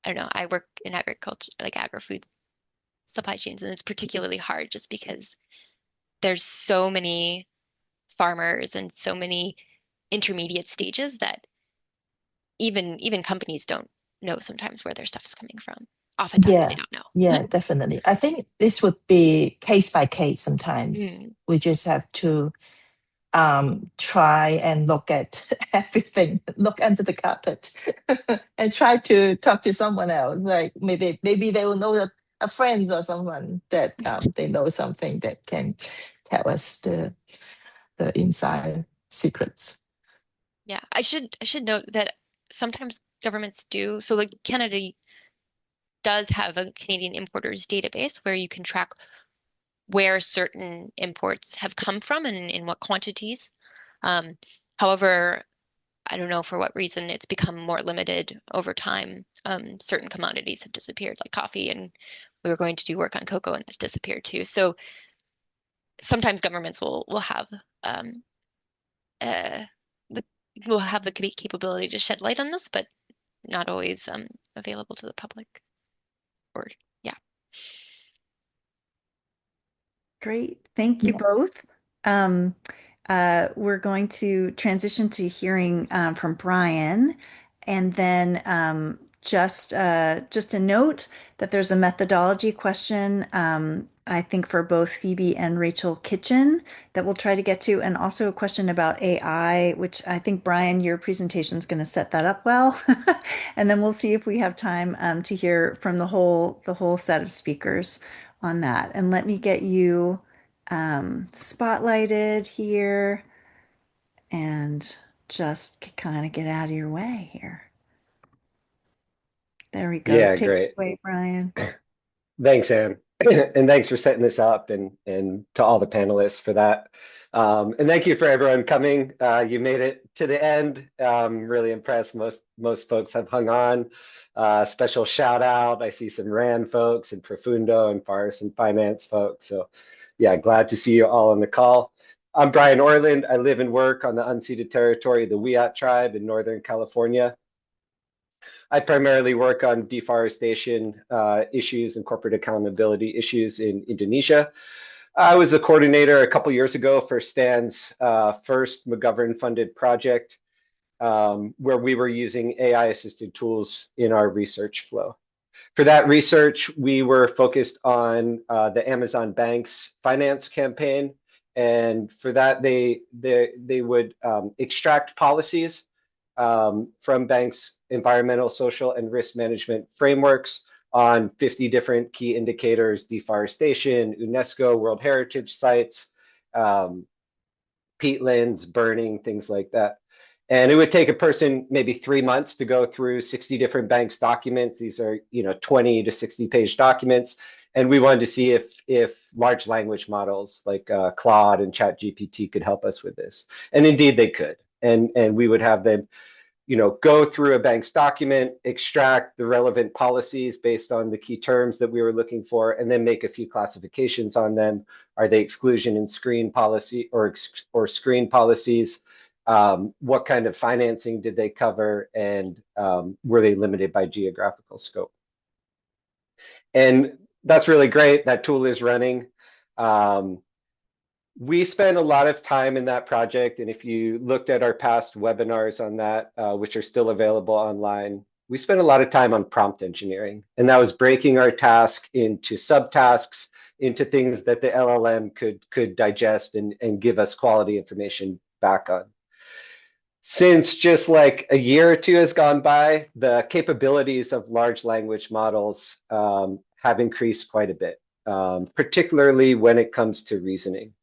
S5: I don't know, I work in agriculture, like agri-food supply chains, and it's particularly hard just because there's so many farmers and so many intermediate stages that even companies don't know sometimes where their stuff is coming from. Oftentimes they don't know.
S4: Yeah, definitely. I think this would be case by case sometimes. We just have to try and look at everything, look under the carpet, and try to talk to someone else. Like maybe they will know a friend or someone that they know something that can tell us the inside secrets.
S5: Yeah, I should note that sometimes governments do. So like Canada does have a Canadian importers database where you can track where certain imports have come from and in what quantities. Um, However, I don't know for what reason it's become more limited over time. Certain commodities have disappeared, like coffee, and we were going to do work on cocoa and it disappeared too. So sometimes governments will have uh, the will have the capability to shed light on this, but not always available to the public. Or yeah.
S1: Great. Thank you
S4: Yeah.
S1: both. Um, we're going to transition to hearing from Brian, and then just a note that there's a methodology question, I think for both Phoebe and Rachel Kitchen that we'll try to get to, and also a question about AI, which I think Brian, your presentation is going to set that up well, and then we'll see if we have time to hear from the whole set of speakers on that. And let me get you spotlighted here and just kind of get out of your way here. There we go.
S6: Yeah,
S1: Take it
S6: great.
S1: away, Brian.
S6: Thanks, Anne. And thanks for setting this up and to all the panelists for that. And thank you for everyone coming. You made it to the end. Really impressed. Most folks have hung on. Special shout out. I see some RAND folks and Profundo and Forest and Finance folks. So yeah, glad to see you all on the call. I'm Brian Orland. I live and work on the unceded territory of the Wiyot tribe in Northern California. I primarily work on deforestation issues and corporate accountability issues in Indonesia. I was a coordinator a couple years ago for Stan's first McGovern-funded project, where we were using AI-assisted tools in our research flow. For that research, we were focused on the Amazon Banks finance campaign. And for that, they would extract policies from banks' environmental, social, and risk management frameworks on 50 different key indicators: deforestation, UNESCO, World Heritage Sites, peatlands, burning, things like that. And it would take a person maybe 3 months to go through 60 different banks' documents. These are 20 to 60 page documents. And we wanted to see if large language models like Claude and ChatGPT could help us with this. And indeed they could. And we would have them go through a bank's document, extract the relevant policies based on the key terms that we were looking for, and then make a few classifications on them. Are they exclusion and screen policy or screen policies? What kind of financing did they cover? And were they limited by geographical scope? And that's really great. That tool is running. We spent a lot of time in that project, and if you looked at our past webinars on that, which are still available online, we spent a lot of time on prompt engineering, and that was breaking our task into subtasks, into things that the LLM could digest and give us quality information back on. Since just like a year or two has gone by, the capabilities of large language models have increased quite a bit, particularly when it comes to reasoning.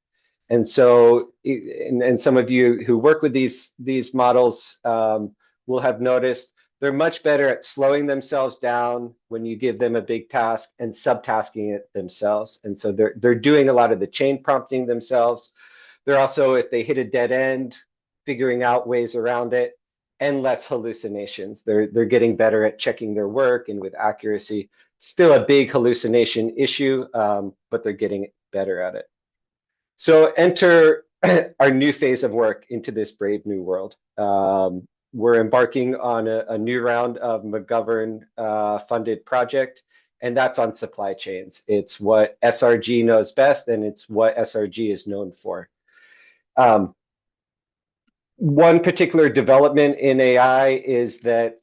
S6: And so, and some of you who work with these models will have noticed they're much better at slowing themselves down when you give them a big task and subtasking it themselves. And so they're doing a lot of the chain prompting themselves. They're also, if they hit a dead end, figuring out ways around it, and less hallucinations. They're getting better at checking their work and with accuracy. Still a big hallucination issue, but they're getting better at it. So enter our new phase of work into this brave new world. We're embarking on a new round of McGovern funded project, and that's on supply chains. It's what SRG knows best, and it's what SRG is known for. One particular development in AI is that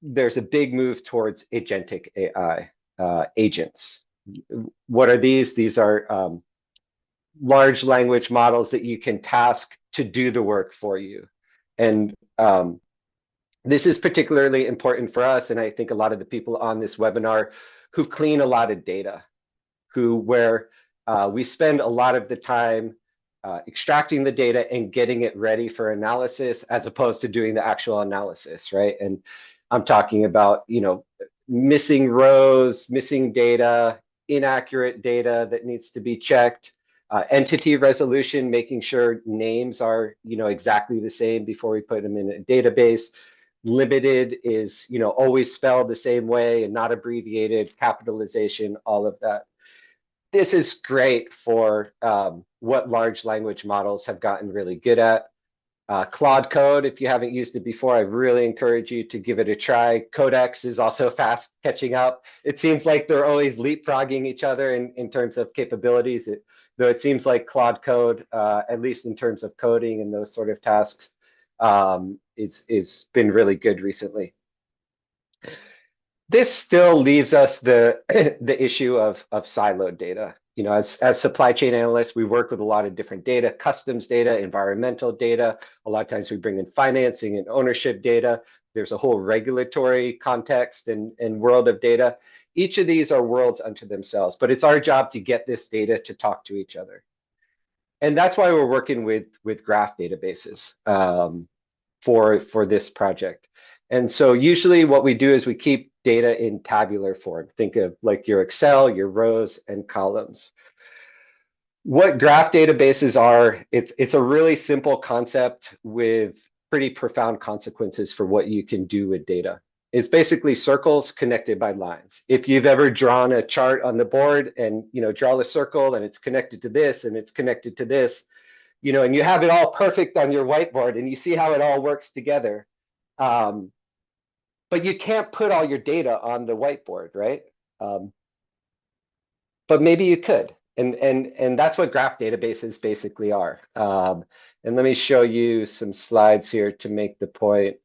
S6: there's a big move towards agentic AI agents. What are these? These are large language models that you can task to do the work for you. And this is particularly important for us, and I think a lot of the people on this webinar who clean a lot of data, where we spend a lot of the time extracting the data and getting it ready for analysis as opposed to doing the actual analysis, right? And I'm talking about, missing rows, missing data, inaccurate data that needs to be checked, entity resolution, making sure names are, exactly the same before we put them in a database. Limited is, always spelled the same way and not abbreviated, capitalization, all of that. This is great for what large language models have gotten really good at. Claude Code, if you haven't used it before, I really encourage you to give it a try. Codex is also fast catching up. It seems like they're always leapfrogging each other in terms of capabilities, though it seems like Claude Code, at least in terms of coding and those sort of tasks, is been really good recently. This still leaves us the issue of siloed data. As supply chain analysts, we work with a lot of different data, customs data, environmental data. A lot of times we bring in financing and ownership data. There's a whole regulatory context and world of data. Each of these are worlds unto themselves, but it's our job to get this data to talk to each other. And that's why we're working with graph databases for this project. And so usually what we do is we keep data in tabular form. Think of like your Excel, your rows and columns. What graph databases are, it's a really simple concept with pretty profound consequences for what you can do with data. It's basically circles connected by lines. If you've ever drawn a chart on the board and draw a circle and it's connected to this and it's connected to this, and you have it all perfect on your whiteboard and you see how it all works together. But you can't put all your data on the whiteboard, right? But maybe you could. And that's what graph databases basically are. And let me show you some slides here to make the point.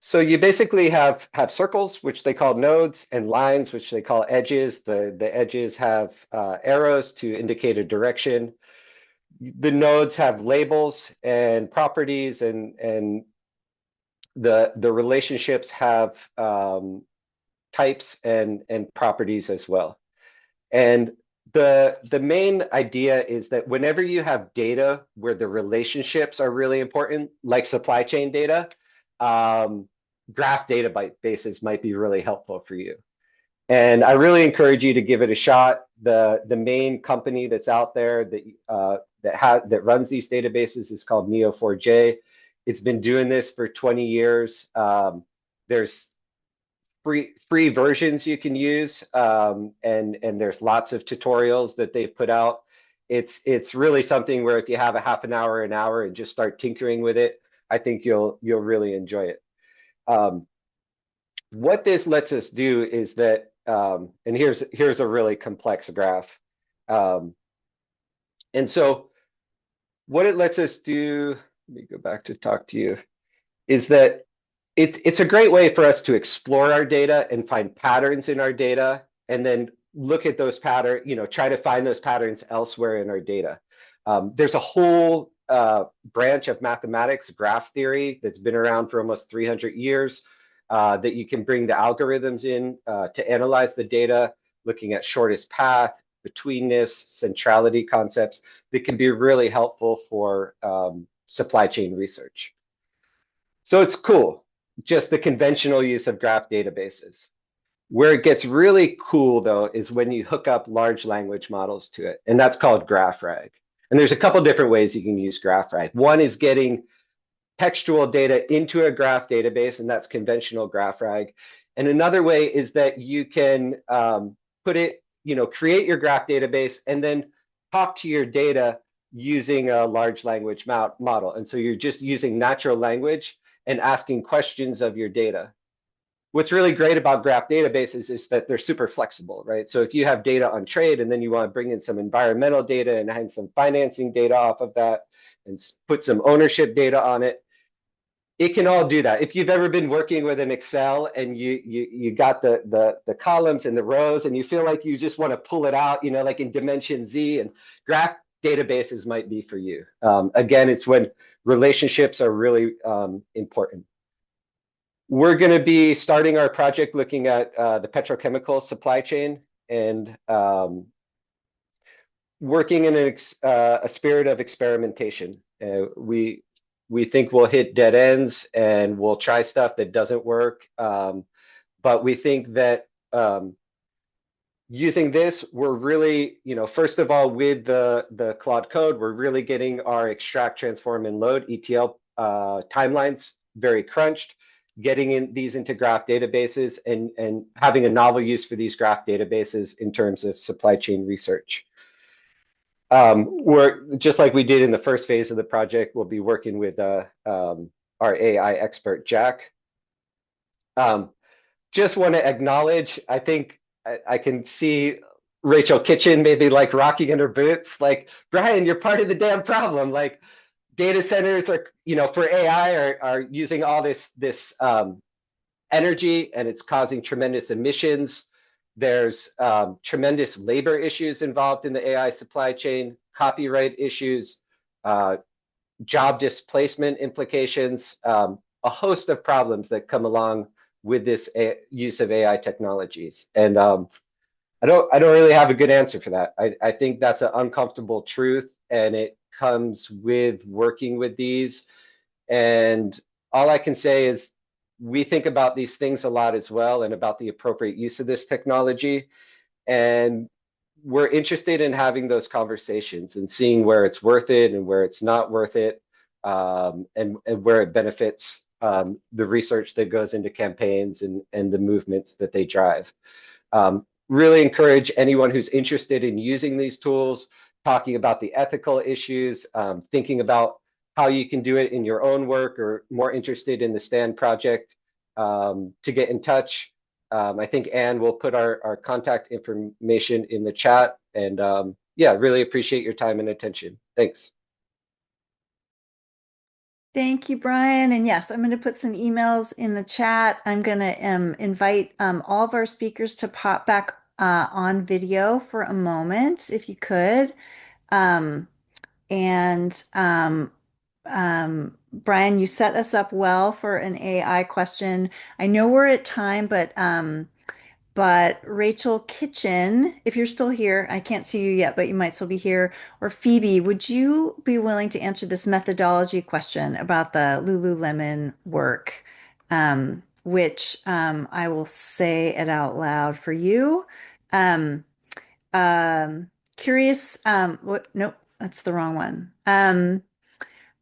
S6: So you basically have circles, which they call nodes, and lines, which they call edges. The edges have arrows to indicate a direction. The nodes have labels and properties, and the relationships have types and properties as well. And the main idea is that whenever you have data where the relationships are really important, like supply chain data, graph databases might be really helpful for you. And I really encourage you to give it a shot. The main company that's out there that runs these databases is called Neo4j. It's been doing this for 20 years. There's free versions you can use, and there's lots of tutorials that they've put out. It's really something where if you have a half an hour, and just start tinkering with it, I think you'll really enjoy it. What this lets us do is that, and here's a really complex graph. And so what it lets us do, let me go back to talk to you, is that it's a great way for us to explore our data and find patterns in our data, and then look at those patterns, try to find those patterns elsewhere in our data. There's a whole branch of mathematics, graph theory, that's been around for almost 300 years, that you can bring the algorithms in to analyze the data, looking at shortest path, betweenness, centrality concepts that can be really helpful for supply chain research. So it's cool, just the conventional use of graph databases. Where it gets really cool, though, is when you hook up large language models to it, and that's called GraphRag. And there's a couple different ways you can use GraphRag. One is getting textual data into a graph database, and that's conventional GraphRag. And another way is that you can put it, create your graph database and then talk to your data using a large language model. And so you're just using natural language and asking questions of your data. What's really great about graph databases is that they're super flexible, right? So if you have data on trade and then you want to bring in some environmental data and hang some financing data off of that and put some ownership data on it, it can all do that. If you've ever been working with an Excel and you got the columns and the rows and you feel like you just want to pull it out, like in Dimension Z, and graph databases might be for you. Again, it's when relationships are really important. We're going to be starting our project looking at the petrochemical supply chain and working in a spirit of experimentation. We think we'll hit dead ends and we'll try stuff that doesn't work. But we think that using this, we're really, first of all, with the Claude code, we're really getting our extract, transform, and load ETL timelines very crunched, getting these into graph databases and having a novel use for these graph databases in terms of supply chain research. We're just like we did in the first phase of the project, we'll be working with our AI expert, Jack. Just want to acknowledge, I think I can see Rachel Kitchen maybe like rocking in her boots, like, Brian, you're part of the damn problem. Like, data centers are, for AI are using all this energy, and it's causing tremendous emissions. There's tremendous labor issues involved in the AI supply chain, copyright issues, job displacement implications, a host of problems that come along with this use of AI technologies. And I don't really have a good answer for that. I think that's an uncomfortable truth, and it comes with working with these. And all I can say is we think about these things a lot as well, and about the appropriate use of this technology. And we're interested in having those conversations and seeing where it's worth it and where it's not worth it, and where it benefits the research that goes into campaigns and the movements that they drive. Really encourage anyone who's interested in using these tools, talking about the ethical issues, thinking about how you can do it in your own work, or more interested in the Stand project, to get in touch. I think Anne will put our contact information in the chat. And yeah, really appreciate your time and attention. Thanks.
S1: Thank you, Brian. And yes, I'm going to put some emails in the chat. I'm going to invite all of our speakers to pop back on video for a moment, if you could. Brian, you set us up well for an AI question. I know we're at time, but Rachel Kitchen, if you're still here, I can't see you yet, but you might still be here. Or Phoebe, would you be willing to answer this methodology question about the Lululemon work? Which I will say it out loud for you. Curious, nope, that's the wrong one.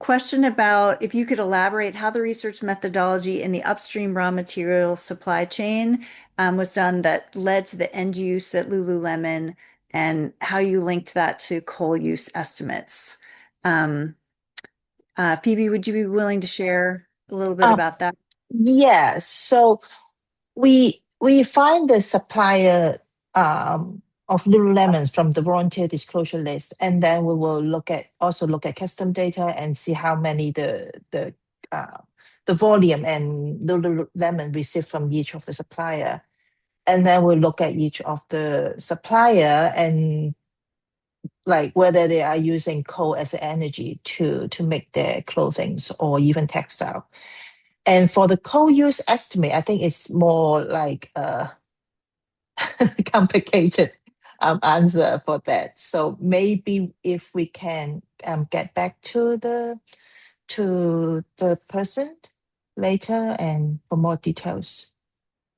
S1: Question about if you could elaborate how the research methodology in the upstream raw material supply chain was done that led to the end use at Lululemon, and how you linked that to coal use estimates. Phoebe, would you be willing to share a little bit about that?
S4: Yeah, so we find the supplier of Lululemon from the volunteer disclosure list, and then we will also look at custom data and see how many the volume and Lululemon received from each of the supplier. And then we'll look at each of the supplier and like whether they are using coal as energy to make their clothing or even textile. And for the coal use estimate, I think it's more like a complicated answer for that. So maybe if we can get back to the person later and for more details.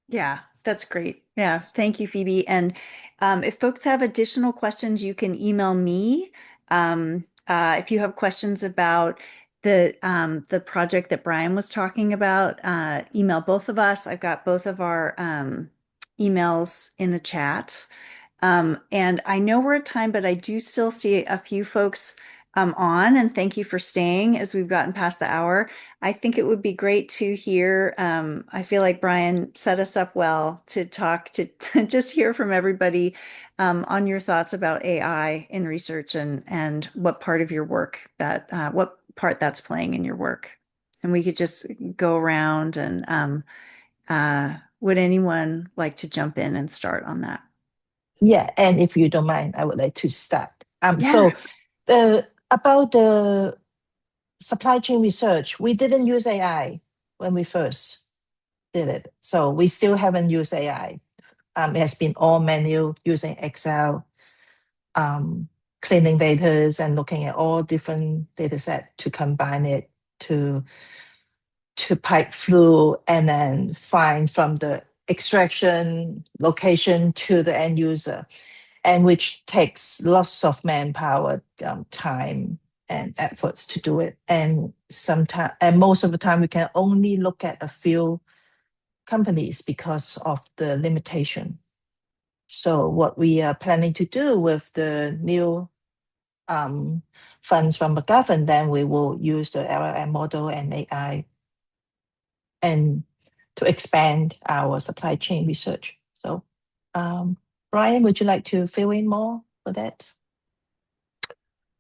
S1: Yeah, that's great. Yeah, thank you, Phoebe. And if folks have additional questions, you can email me. If you have questions about the project that Brian was talking about, email both of us. I've got both of our emails in the chat. And I know we're at time, but I do still see a few folks on, and thank you for staying as we've gotten past the hour. I think it would be great to hear. I feel like Brian set us up well to talk to just hear from everybody on your thoughts about AI in research and what part of your work what part that's playing in your work. and we could just go around and would anyone like to jump in and start on that?
S4: Yeah, and if you don't mind, I would like to start.
S1: Yeah.
S4: So about the supply chain research, we didn't use AI when we first did it. So we still haven't used AI. It has been all manual using Excel, cleaning data and looking at all different data set to combine it to pipe through and then find from the extraction location to the end user, and which takes lots of manpower, time and efforts to do it. And sometimes, and most of the time, we can only look at a few companies because of the limitation. So what we are planning to do with the new funds from McGovern, then we will use the LLM model and AI and to expand our supply chain research. So, Brian, would you like to fill in more for that?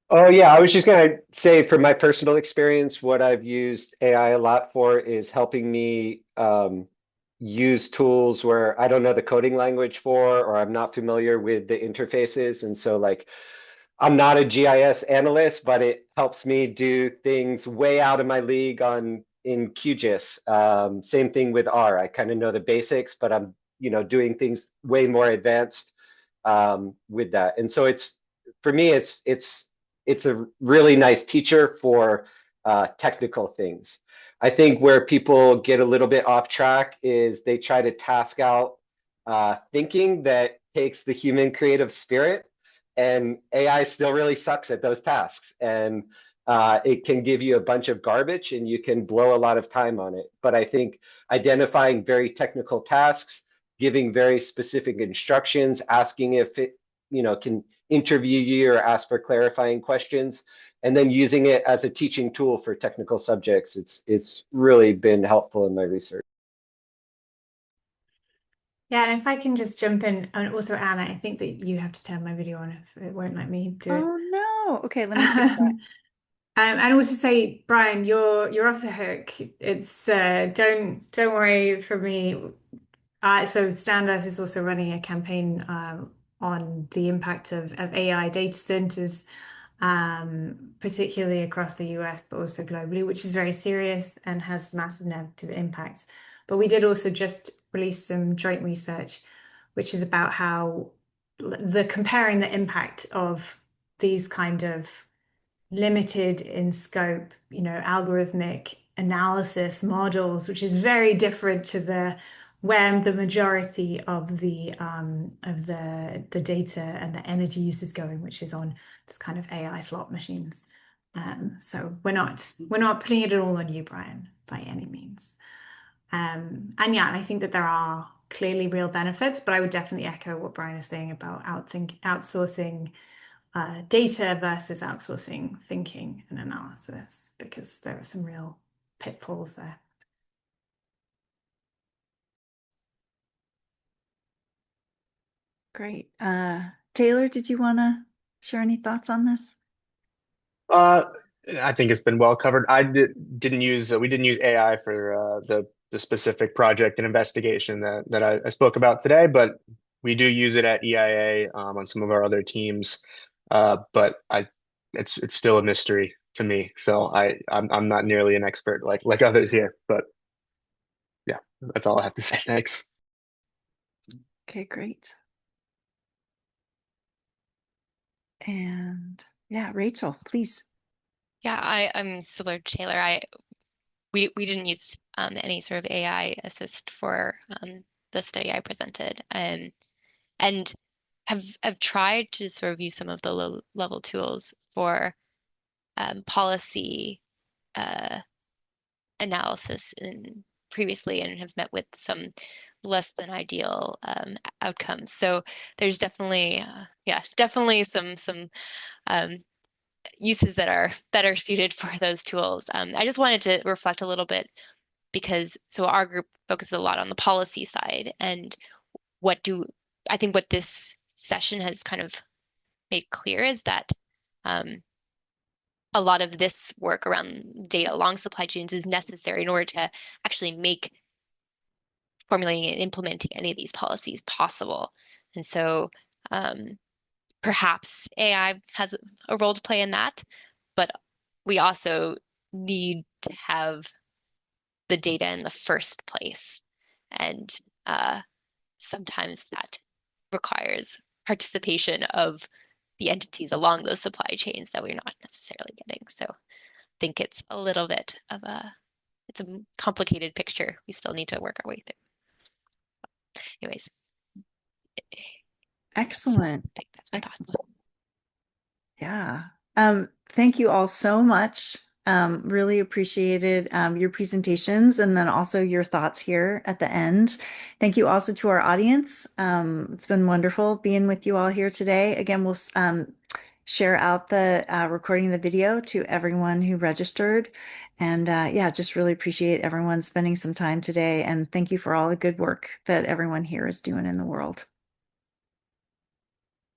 S6: Oh yeah, I was just gonna say from my personal experience, what I've used AI a lot for is helping me use tools where I don't know the coding language for, or I'm not familiar with the interfaces. And so like I'm not a GIS analyst, but it helps me do things way out of my league on in QGIS. Same thing with R. I kind of know the basics, but I'm doing things way more advanced with that. And so it's for me, it's a really nice teacher for technical things. I think where people get a little bit off track is they try to task out thinking that takes the human creative spirit, and AI still really sucks at those tasks. And it can give you a bunch of garbage and you can blow a lot of time on it. But I think identifying very technical tasks, giving very specific instructions, asking if it can interview you or ask for clarifying questions, and then using it as a teaching tool for technical subjects, it's really been helpful in my research.
S2: Yeah, and if I can just jump in, and also Anna, I think that you have to turn my video on if it won't let me do it.
S1: Oh no. Okay, let me fix that.
S2: And also say, Brian, you're off the hook. It's don't worry for me. So Stand.earth is also running a campaign on the impact of AI data centers, particularly across the US, but also globally, which is very serious and has massive negative impacts. But we did also just release some joint research, which is about how comparing the impact of these kind of limited in scope, algorithmic analysis models, which is very different to where the majority of the data and the energy use is going, which is on this kind of AI slot machines. So we're not putting it all on you, Brian, by any means. And yeah, I think that there are clearly real benefits, but I would definitely echo what Brian is saying about outsourcing data versus outsourcing thinking and analysis, because there are some real pitfalls there.
S1: Great. Taylor, did you want to share any thoughts on this?
S3: I think it's been well covered. Didn't use we didn't use AI for the specific project and investigation that I spoke about today, but we do use it at EIA on some of our other teams. But it's still a mystery to me. So I'm not nearly an expert like others here. But yeah, that's all I have to say. Thanks.
S1: Okay, great. And yeah, Rachel, please.
S5: Yeah, I'm similar to Taylor. We didn't use any sort of AI assist for the study I presented, and have tried to sort of use some of the low level tools for policy analysis previously, and have met with some less than ideal outcomes. So there's definitely definitely some uses that are suited for those tools. I just wanted to reflect a little bit because our group focuses a lot on the policy side, and I think what this session has kind of made clear is that a lot of this work around data along supply chains is necessary in order to actually make formulating and implementing any of these policies possible. And so perhaps AI has a role to play in that, but we also need to have the data in the first place. And sometimes that requires participation of the entities along those supply chains that we're not necessarily getting. So I think it's a little bit of it's a complicated picture we still need to work our way through. Anyways,
S1: Excellent.
S5: I think that's my thoughts.
S1: Yeah. Thank you all so much. Really appreciated your presentations and then also your thoughts here at the end. Thank you also to our audience. It's been wonderful being with you all here today. Again, we'll share out the recording of the video to everyone who registered. And yeah, just really appreciate everyone spending some time today. And thank you for all the good work that everyone here is doing in the world.